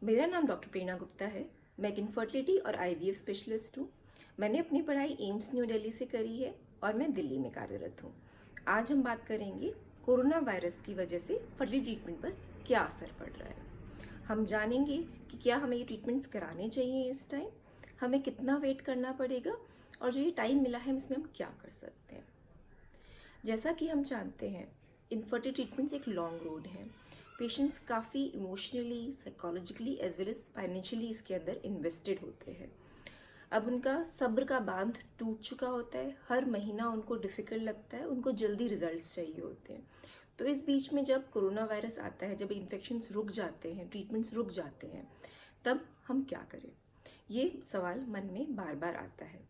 मेरा नाम डॉक्टर प्रेरणा गुप्ता है। मैं एक इनफर्टिलिटी और आईवीएफ स्पेशलिस्ट हूँ। मैंने अपनी पढ़ाई एम्स न्यू दिल्ली से करी है और मैं दिल्ली में कार्यरत हूँ। आज हम बात करेंगे कोरोना वायरस की वजह से फर्टिलिटी ट्रीटमेंट पर क्या असर पड़ रहा है। हम जानेंगे कि क्या हमें ये ट्रीटमेंट्स कराने चाहिए इस टाइम, हमें कितना वेट करना पड़ेगा और जो ये टाइम मिला है इसमें हम क्या कर सकते हैं। जैसा कि हम जानते हैं, इनफर्टिलिटी ट्रीटमेंट्स एक लॉन्ग रोड है। पेशेंट्स काफ़ी emotionally, psychologically as well as financially इसके अंदर इन्वेस्टेड होते हैं। अब उनका सब्र का बांध टूट चुका होता है, हर महीना उनको डिफ़िकल्ट लगता है, उनको जल्दी रिजल्ट्स चाहिए होते हैं। तो इस बीच में जब कोरोना वायरस आता है, जब इन्फेक्शंस रुक जाते हैं, ट्रीटमेंट्स रुक जाते हैं, तब हम क्या करें, ये सवाल मन में बार बार आता है।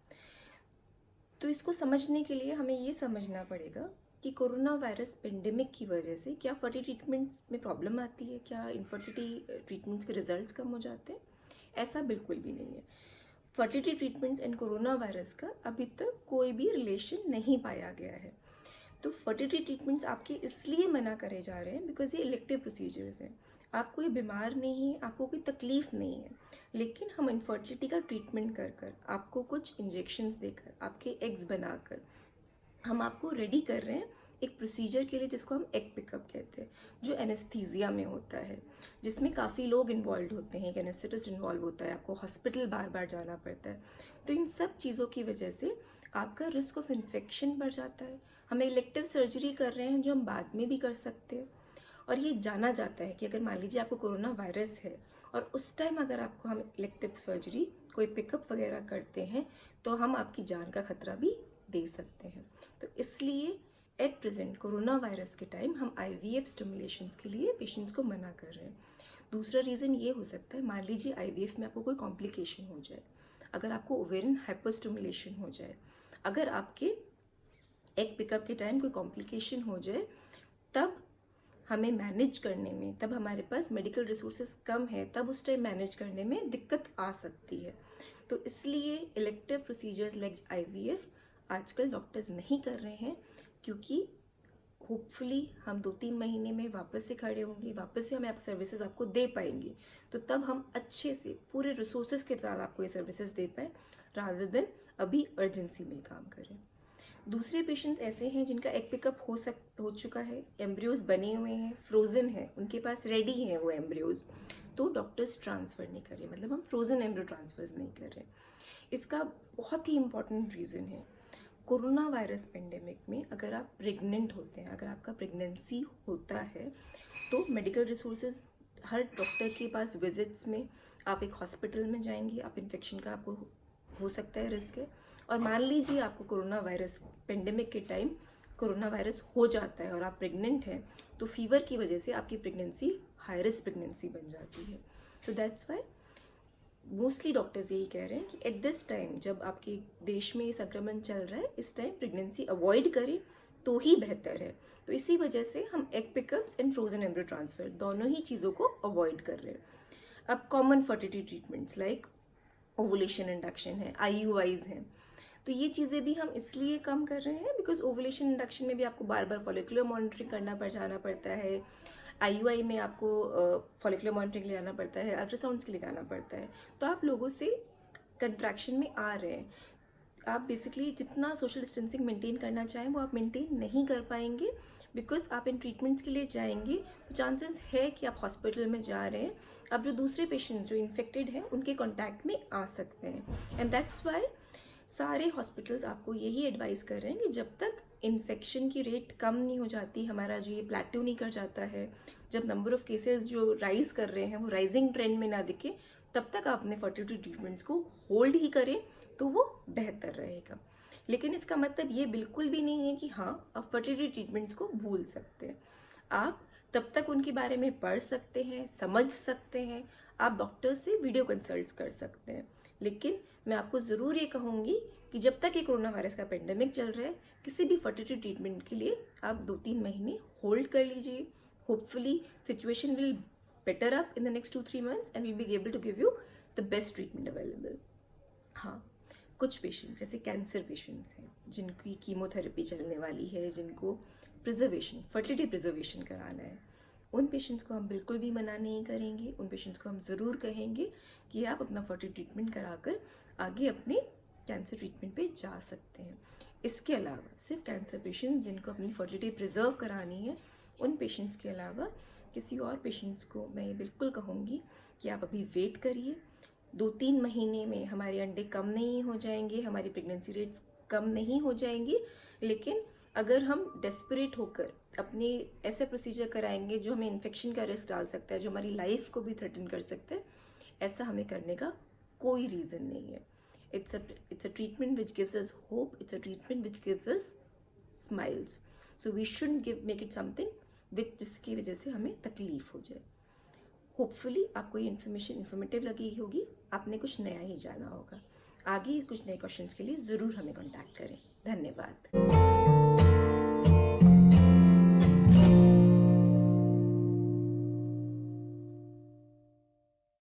तो इसको समझने के लिए हमें ये समझना पड़ेगा कि कोरोना वायरस पेंडेमिक की वजह से क्या फर्टिलिटी ट्रीटमेंट्स में प्रॉब्लम आती है, क्या इनफर्टिलिटी ट्रीटमेंट्स के रिजल्ट्स कम हो जाते हैं। ऐसा बिल्कुल भी नहीं है। Fertility treatments and corona virus का अभी तक कोई भी रिलेशन नहीं पाया गया है। तो फर्टिलिटी ट्रीटमेंट्स आपके इसलिए मना करे जा रहे हैं बिकॉज ये इलेक्टिव प्रोसीजर्स हैं। आप कोई बीमार नहीं है, आपको कोई तकलीफ नहीं है, लेकिन हम इनफर्टिलिटी का ट्रीटमेंट कर कर आपको कुछ इंजेक्शंस देकर, आपके एग्स बनाकर हम आपको रेडी कर रहे हैं एक प्रोसीजर के लिए जिसको हम एग पिकअप कहते हैं, जो एनेस्थीसिया में होता है, जिसमें काफ़ी लोग इन्वॉल्व होते हैं, एक एनेस्थेटिस्ट इन्वॉल्व होता है, आपको हॉस्पिटल बार बार जाना पड़ता है। तो इन सब चीज़ों की वजह से आपका रिस्क ऑफ इन्फेक्शन बढ़ जाता है। हम इलेक्टिव सर्जरी कर रहे हैं जो हम बाद में भी कर सकते हैं। और ये जाना जाता है कि अगर मान लीजिए आपको कोरोना वायरस है और उस टाइम अगर आपको हम इलेक्टिव सर्जरी कोई पिकअप वगैरह करते हैं तो हम आपकी जान का खतरा भी दे सकते हैं। तो इसलिए एट प्रेजेंट कोरोना वायरस के टाइम हम आईवीएफ स्टिमुलेशंस के लिए पेशेंट्स को मना कर रहे हैं। दूसरा रीज़न ये हो सकता है, मान लीजिए आईवीएफ में आपको कोई कॉम्प्लिकेशन हो जाए, अगर आपको ओवेरियन हाइपरस्टिमुलेशन हो जाए, अगर आपके एग पिकअप के टाइम कोई कॉम्प्लिकेशन हो जाए, तब हमें मैनेज करने में, तब हमारे पास मेडिकल रिसोर्सेज कम है, तब उस टाइम मैनेज करने में दिक्कत आ सकती है। तो इसलिए इलेक्टिव प्रोसीजर्स लाइक आईवीएफ आजकल डॉक्टर्स नहीं कर रहे हैं, क्योंकि होपफुली हम 2-3 महीने में वापस से खड़े होंगे, वापस से हमें आप सर्विसेज आपको दे पाएंगे, तो तब हम अच्छे से पूरे रिसोर्सेज के साथ आपको ये सर्विसेज दे पाएँ, रादर देन अभी अर्जेंसी में काम करें। दूसरे पेशेंट्स ऐसे हैं जिनका एग पिकअप हो चुका है, एम्ब्रियोज बने हुए हैं, फ्रोज़न है, उनके पास रेडी हैं वो एम्ब्रियोज, तो डॉक्टर्स ट्रांसफ़र नहीं कर रहे, मतलब हम फ्रोज़न एम्ब्रियो ट्रांसफर्स नहीं कर रहे। इसका बहुत ही इंपॉर्टेंट रीज़न है, कोरोना वायरस पेंडेमिक में अगर आप प्रेग्नेंट होते हैं, अगर आपका प्रेगनेंसी होता है, तो मेडिकल रिसोर्सेज हर डॉक्टर के पास विजिट्स में आप एक हॉस्पिटल में जाएंगे, आप इन्फेक्शन का आपको हो सकता है रिस्क है। और मान लीजिए आपको कोरोना वायरस पेंडेमिक के टाइम कोरोना वायरस हो जाता है और आप प्रेग्नेंट हैं, तो फीवर की वजह से आपकी प्रेगनेंसी हाई रिस्क प्रेगनेंसी बन जाती है। तो दैट्स वाई मोस्टली डॉक्टर्स यही कह रहे हैं कि एट दिस टाइम जब आपके देश में संक्रमण चल रहा है, इस टाइम प्रेगनेंसी अवॉइड करें तो ही बेहतर है। तो इसी वजह से हम egg pickups and frozen embryo transfer दोनों ही चीज़ों को अवॉइड कर रहे हैं। अब common fertility treatments like ovulation induction है, आईयूआईज हैं, तो ये चीज़ें भी हम इसलिए कम कर रहे हैं बिकॉज ओवुलेशन इंडक्शन में भी आपको बार बार फॉलिकुलर मॉनिटरिंग जाना पड़ता है, आईयूआई में आपको फॉलिकुलर मॉनिटरिंग के लिए आना पड़ता है, अल्ट्रासाउंड्स के लिए आना पड़ता है। तो आप लोगों से कंट्रैक्शन में आ रहे हैं, आप बेसिकली जितना सोशल डिस्टेंसिंग मेंटेन करना चाहें वो आप मेंटेन नहीं कर पाएंगे, बिकॉज आप इन ट्रीटमेंट्स के लिए जाएंगे तो चांसेस है कि आप हॉस्पिटल में जा रहे हैं, अब जो दूसरे पेशेंट जो इन्फेक्टेड हैं उनके कॉन्टैक्ट में आ सकते हैं। एंड दैट्स वाई सारे हॉस्पिटल्स आपको यही एडवाइस कर रहे हैं कि जब तक इन्फेक्शन की रेट कम नहीं हो जाती, हमारा जो ये प्लेट्यू नहीं कर जाता है, जब नंबर ऑफ केसेस जो राइज कर रहे हैं वो राइजिंग ट्रेंड में ना दिखे, तब तक आप अपने फर्टिलिटी ट्रीटमेंट्स को होल्ड ही करें तो वो बेहतर रहेगा। लेकिन इसका मतलब ये बिल्कुल भी नहीं है कि हाँ आप फर्टिलिटी ट्रीटमेंट्स को भूल सकते हैं। आप तब तक उनके बारे में पढ़ सकते हैं, समझ सकते हैं, आप डॉक्टर से वीडियो कंसल्ट कर सकते हैं। लेकिन मैं आपको ज़रूर ये कहूँगी कि जब तक ये कोरोना वायरस का पेंडेमिक चल रहा है, किसी भी फर्टिलिटी ट्रीटमेंट के लिए आप 2-3 महीने होल्ड कर लीजिए। Hopefully situation will better up in the next 2-3 months and we'll be able to give you the best treatment available. हाँ, कुछ पेशेंट जैसे कैंसर पेशेंट्स हैं जिनकी कीमोथेरेपी चलने वाली है, जिनको प्रिजर्वेशन, फर्टिलिटी प्रिजर्वेशन कराना है, उन पेशेंट्स को हम बिल्कुल भी मना नहीं करेंगे। उन पेशेंट्स को हम ज़रूर कहेंगे कि आप अपना फर्टिलिटी ट्रीटमेंट कराकर आगे अपने कैंसर ट्रीटमेंट पे जा सकते हैं। इसके अलावा सिर्फ कैंसर पेशेंट्स जिनको अपनी फर्टिलिटी प्रिजर्व करानी है, उन पेशेंट्स के अलावा किसी और पेशेंट्स को मैं ये बिल्कुल कहूँगी कि आप अभी वेट करिए। 2-3 महीने में हमारे अंडे कम नहीं हो जाएंगे, हमारी प्रेगनेंसी रेट्स कम नहीं हो जाएंगी, लेकिन अगर हम डेस्परेट होकर अपने ऐसे प्रोसीजर कराएंगे जो हमें इन्फेक्शन का रिस्क डाल सकता है, जो हमारी लाइफ को भी थ्रेटन कर सकता है, ऐसा हमें करने का कोई रीज़न नहीं है। It's a treatment which gives us hope. It's a treatment which gives us smiles. So we shouldn't make it something जिसकी वजह से हमें तकलीफ हो जाए। होपफुली आपको ये इन्फॉर्मेशन इन्फॉर्मेटिव लगी होगी, आपने कुछ नया ही जाना होगा। आगे कुछ नए क्वेश्चंस के लिए ज़रूर हमें कांटेक्ट करें। धन्यवाद।